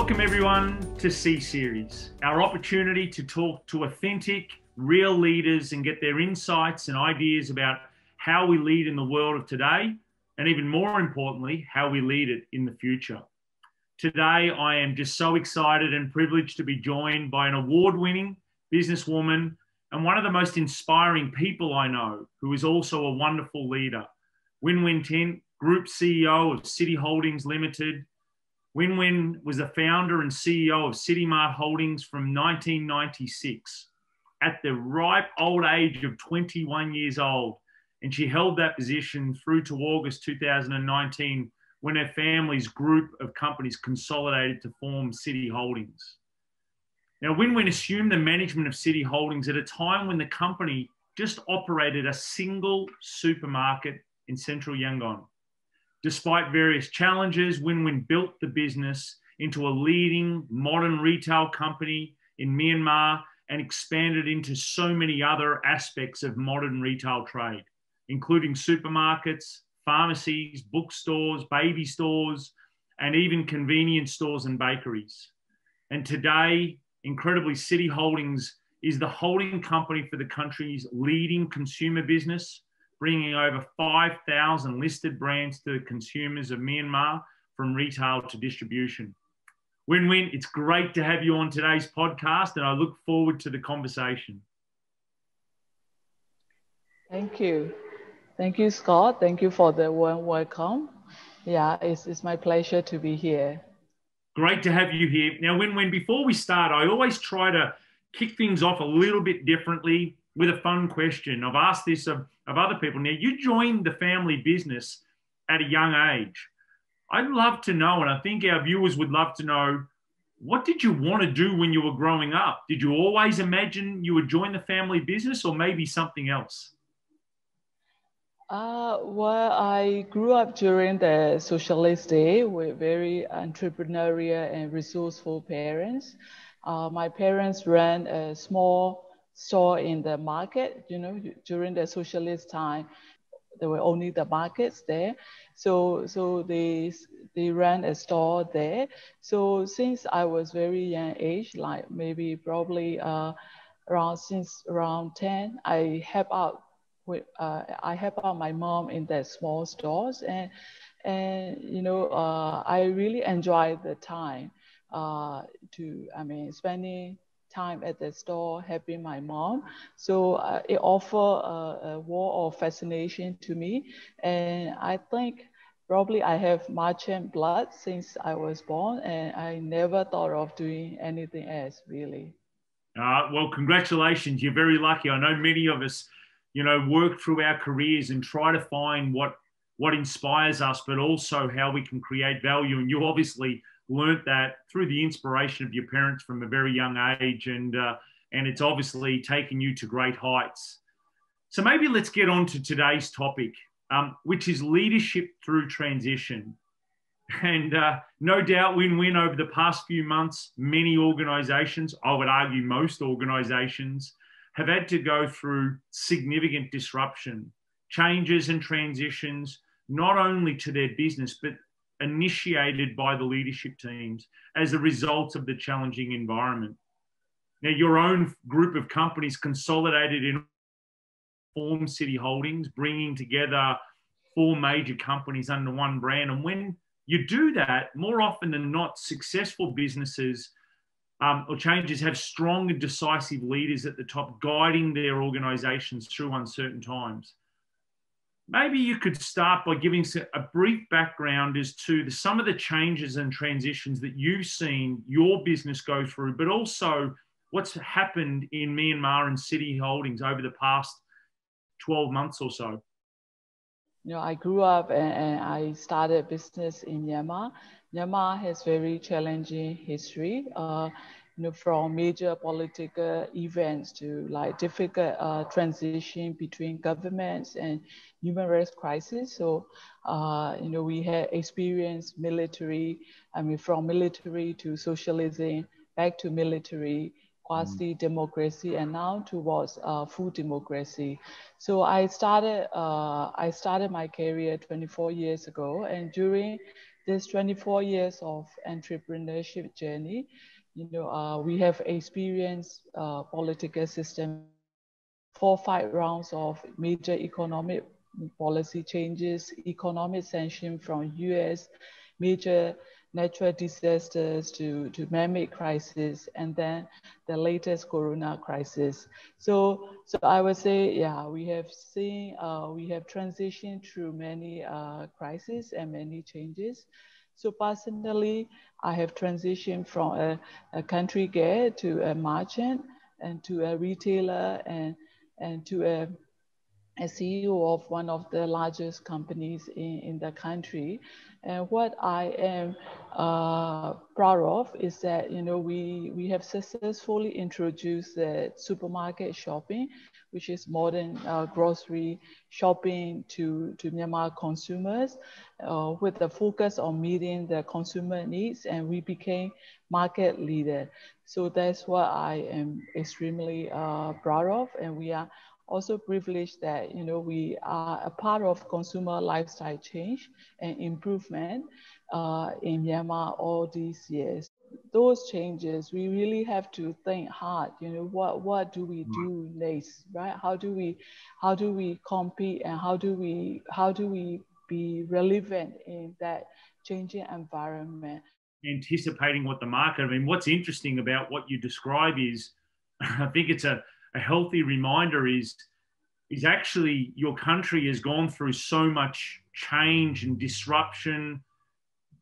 Welcome everyone to C-Series, our opportunity to talk to authentic, real leaders and get their insights and ideas about how we lead in the world of today, and even more importantly, how we lead it in the future. Today, I am just so excited and privileged to be joined by an award-winning businesswoman and one of the most inspiring people I know, who is also a wonderful leader. Win Win Tint, Group CEO of City Holdings Limited. Win Win was the founder and CEO of City Mart Holdings from 1996 at the ripe old age of 21 years old. And she held that position through to August 2019 when her family's group of companies consolidated to form City Holdings. Now, Win Win assumed the management of City Holdings at a time when the company just operated a single supermarket in central Yangon. Despite various challenges, Win Win built the business into a leading modern retail company in Myanmar and expanded into so many other aspects of modern retail trade, including supermarkets, pharmacies, bookstores, baby stores, and even convenience stores and bakeries. And today, incredibly, City Holdings is the holding company for the country's leading consumer business, bringing over 5,000 listed brands to the consumers of Myanmar from retail to distribution. Win Win, it's great to have you on today's podcast, and I look forward to the conversation. Thank you. Thank you, Scott. Thank you for the warm welcome. Yeah, it's my pleasure to be here. Great to have you here. Now, Win Win, before we start, I always try to kick things off a little bit differently with a fun question. I've asked this of other people. Now, you joined the family business at a young age. I'd love to know, and I think our viewers would love to know, what did you want to do when you were growing up? Did you always imagine you would join the family business, or maybe something else? Well, I grew up during the socialist day with very entrepreneurial and resourceful parents. My parents ran a small store in the market. You know, during the socialist time, there were only the markets there. So they ran a store there. So since I was very young age, like maybe probably around 10, I help out my mom in the small stores, and you know, I really enjoyed the time spending time at the store helping my mom. So it offered a wall of fascination to me, and I think probably I have merchant blood since I was born, and I never thought of doing anything else really. Well, congratulations. You're very lucky. I know many of us, you know, work through our careers and try to find what inspires us, but also how we can create value. And you obviously learnt that through the inspiration of your parents from a very young age, and it's obviously taken you to great heights. So maybe let's get on to today's topic, which is leadership through transition. And no doubt, Win Win, over the past few months, many organisations, I would argue most organisations, have had to go through significant disruption, changes and transitions, not only to their business, but initiated by the leadership teams as a result of the challenging environment. Now, your own group of companies consolidated in form City Holdings, bringing together 4 major companies under one brand. And when you do that, more often than not, successful businesses or changes have strong and decisive leaders at the top guiding their organizations through uncertain times. Maybe you could start by giving a brief background as to some of the changes and transitions that you've seen your business go through, but also what's happened in Myanmar and City Holdings over the past 12 months or so. You know, I grew up and I started business in Myanmar. Myanmar has very challenging history. You know, from major political events to like difficult transition between governments and human rights crisis. So, you know, we had experienced military, from military to socialism, back to military, quasi-democracy, and now towards full democracy. So I started my career 24 years ago, and during this 24 years of entrepreneurship journey, we have experienced political system, 4-5 rounds of major economic policy changes, economic sanctions from US, major natural disasters to man-made crisis, and then the latest corona crisis. So I would say, yeah, we have seen, we have transitioned through many crises and many changes. So personally, I have transitioned from a country girl to a merchant and to a retailer and to a CEO of one of the largest companies in the country. And what I am proud of is that, we have successfully introduced the supermarket shopping, which is modern grocery shopping to Myanmar consumers with a focus on meeting the consumer needs, and we became market leader. So that's what I am extremely proud of, and we are also privileged that we are a part of consumer lifestyle change and improvement in Myanmar all these years. Those changes, we really have to think hard. What do we do next, right? How do we compete, and how do we be relevant in that changing environment? Anticipating what the market. I mean, what's interesting about what you describe is, I think it's a healthy reminder is actually your country has gone through so much change and disruption,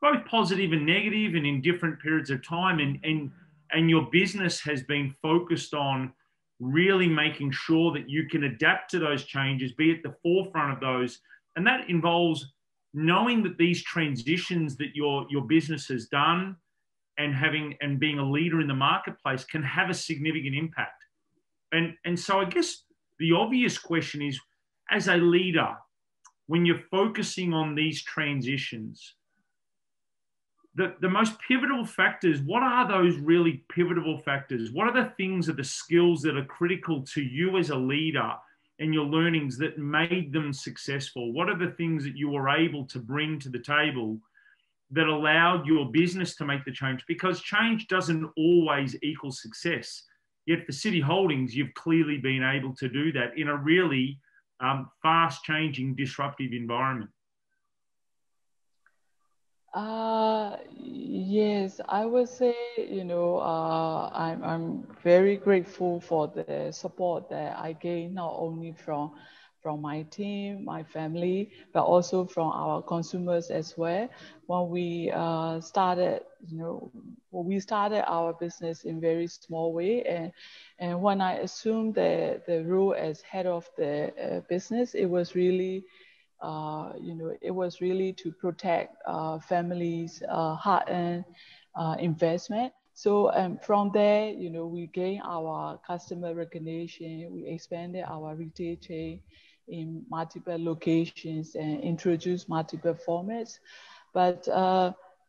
both positive and negative, and in different periods of time. And your business has been focused on really making sure that you can adapt to those changes, be at the forefront of those. And that involves knowing that these transitions that your business has done and being a leader in the marketplace can have a significant impact. And so I guess the obvious question is, as a leader, when you're focusing on these transitions, the most pivotal factors, what are those really pivotal factors? What are the things, are the skills that are critical to you as a leader and your learnings that made them successful? What are the things that you were able to bring to the table that allowed your business to make the change? Because change doesn't always equal success. Yet for City Holdings, you've clearly been able to do that in a really fast-changing, disruptive environment. Yes, I would say, I'm very grateful for the support that I gained, not only from my team, my family, but also from our consumers as well. When we started, we started our business in very small way, and when I assumed the role as head of the business, it was really it was really to protect families' hard-earned investment. So from there, we gained our customer recognition. We expanded our retail chain in multiple locations and introduced multiple formats. But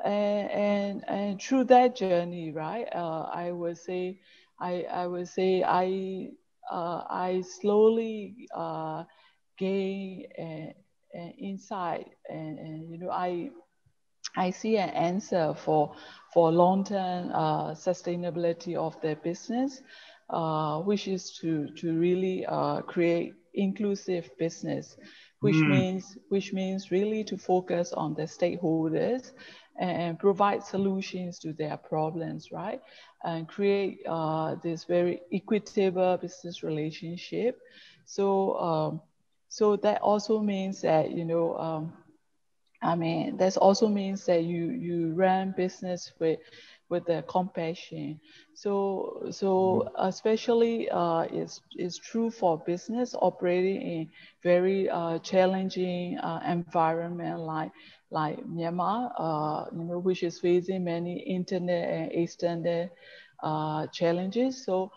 and through that journey, right, I would say I slowly gain insight, and I see an answer for long-term sustainability of their business, which is to really create inclusive business, which means really to focus on the stakeholders and provide solutions to their problems, right? And create this very equitable business relationship. So so that also means that, that also means that you run business with the compassion. So especially it's true for business operating in very challenging environment like Myanmar, which is facing many internet and external challenges. So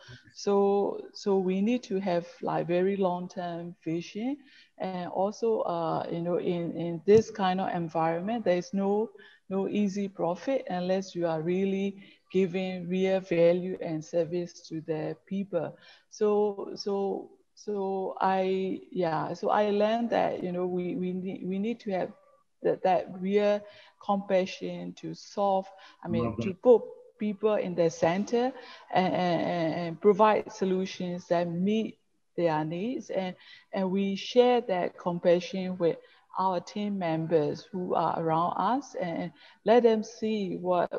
we need to have like very long-term vision, and also in this kind of environment, there is no easy profit unless you are really giving real value and service to the people. So I learned that we need to have that real compassion to solve, to Love put people in the center and provide solutions that meet their needs. And we share that compassion with our team members who are around us, and let them see what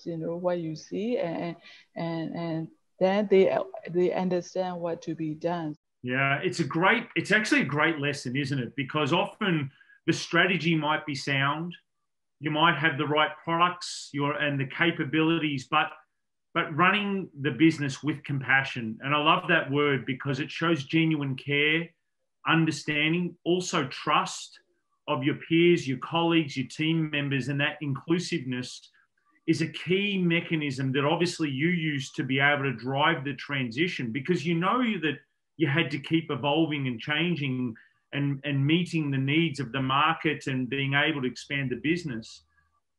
you see, and then they understand what to be done. Yeah, it's actually a great lesson, isn't it? Because often the strategy might be sound, you might have the right products, and the capabilities, but running the business with compassion. And I love that word because it shows genuine care, understanding, also trust of your peers, your colleagues, your team members, and that inclusiveness is a key mechanism that obviously you use to be able to drive the transition, because you know that you had to keep evolving and changing and meeting the needs of the market and being able to expand the business.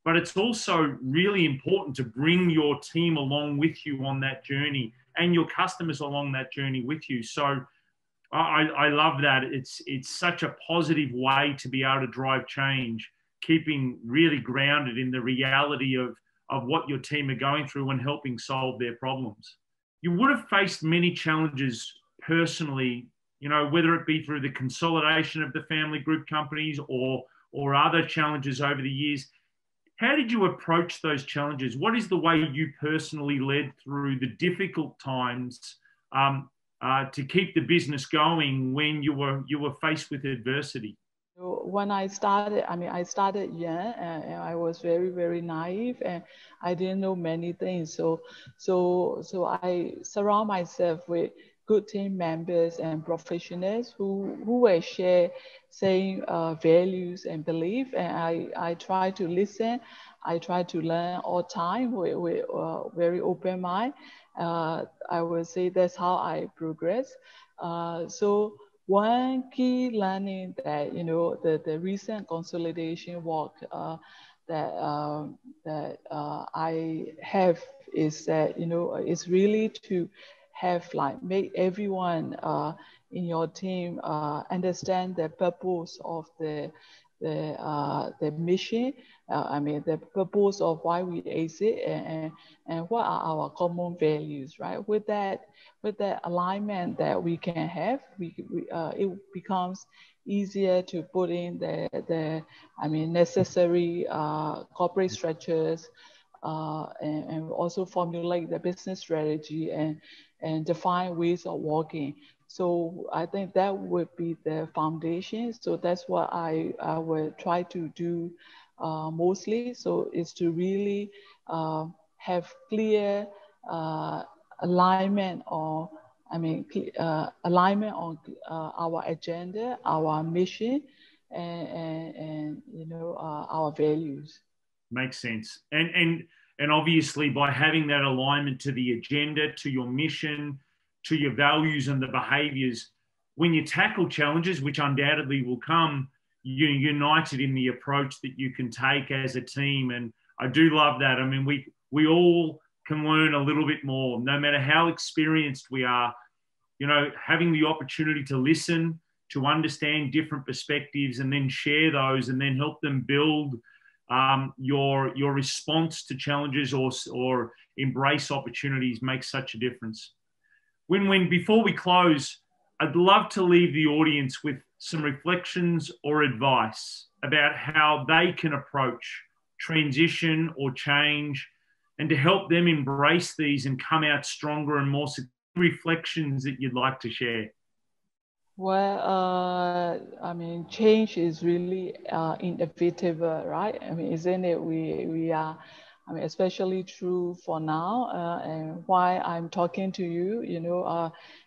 But it's also really important to bring your team along with you on that journey and your customers along that journey with you. So I love that. It's such a positive way to be able to drive change, keeping really grounded in the reality of what your team are going through and helping solve their problems. You would have faced many challenges personally, whether it be through the consolidation of the family group companies or other challenges over the years. How did you approach those challenges? What is the way you personally led through the difficult times to keep the business going when you were faced with adversity? When I started, I started young, and I was very, very naive, and I didn't know many things. So I surround myself with good team members and professionals who were share same values and belief. And I try to listen. I try to learn all time with very open mind. I would say that's how I progress. So one key learning that the recent consolidation work that I have is that it's really to have make everyone in your team understand the purpose of the mission. The purpose of why we exist, and what are our common values, right? With that alignment that we can have, it becomes easier to put in the necessary corporate structures, and also formulate the business strategy and define ways of working. So I think that would be the foundation. So that's what I will try to do mostly. So it's to really have clear alignment on our agenda, our mission, and our values. Makes sense. And obviously by having that alignment to the agenda, to your mission, to your values and the behaviors, when you tackle challenges, which undoubtedly will come, you're united in the approach that you can take as a team. And I do love that. We all can learn a little bit more, no matter how experienced we are. Having the opportunity to listen, to understand different perspectives, and then share those, and then help them build your response to challenges or embrace opportunities makes such a difference. Win Win, before we close, I'd love to leave the audience with some reflections or advice about how they can approach transition or change, and to help them embrace these and come out stronger and more reflections that you'd like to share. Well, change is really inevitable, right? Isn't it? We are, especially true for now. And why I'm talking to you,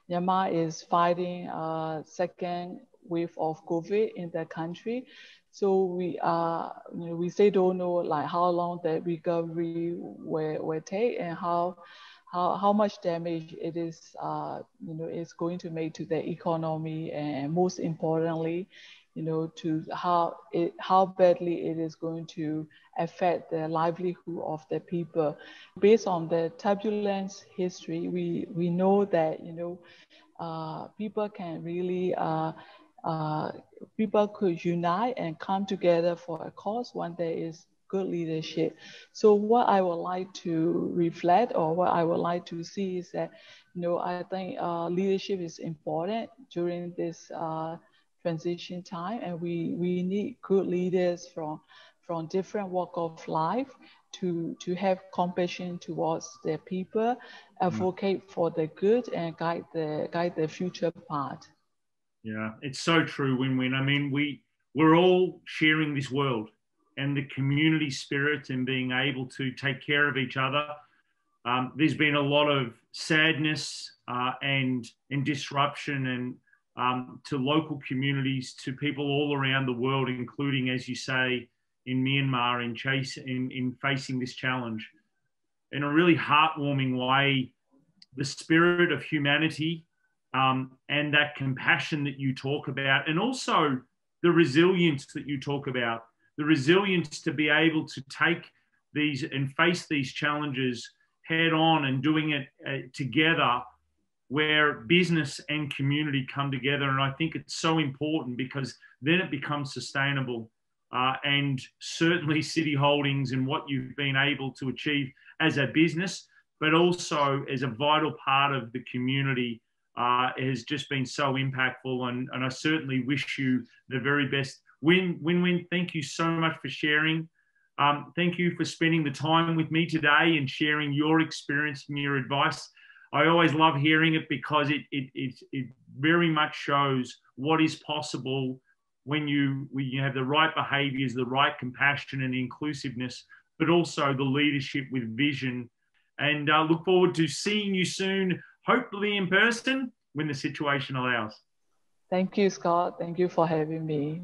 Myanmar is fighting a second wave of COVID in the country. So we are, we still don't know like how long the recovery will take, and how much damage it is, is going to make to the economy, and most importantly, to how badly it is going to affect the livelihood of the people. Based on the turbulence history, we know that people can really people could unite and come together for a cause when there is good leadership. So what I would like to reflect, or what I would like to see, is that, I think leadership is important during this transition time, and we need good leaders from different walk of life to have compassion towards their people, advocate for the good, and guide the future path. Yeah, it's so true, Win-Win. I mean, we're all sharing this world, and the community spirit and being able to take care of each other. There's been a lot of sadness and disruption, and to local communities, to people all around the world, including, as you say, in Myanmar, in facing this challenge. In a really heartwarming way, the spirit of humanity and that compassion that you talk about, and also the resilience that you talk about, the resilience to be able to take these and face these challenges head on, and doing it together, where business and community come together. And I think it's so important, because then it becomes sustainable. And certainly City Holdings and what you've been able to achieve as a business, but also as a vital part of the community, has just been so impactful. And I certainly wish you the very best. Win-Win, thank you so much for sharing. Thank you for spending the time with me today and sharing your experience and your advice. I always love hearing it, because it very much shows what is possible when you have the right behaviors, the right compassion and inclusiveness, but also the leadership with vision. And look forward to seeing you soon, hopefully in person, when the situation allows. Thank you, Scott. Thank you for having me.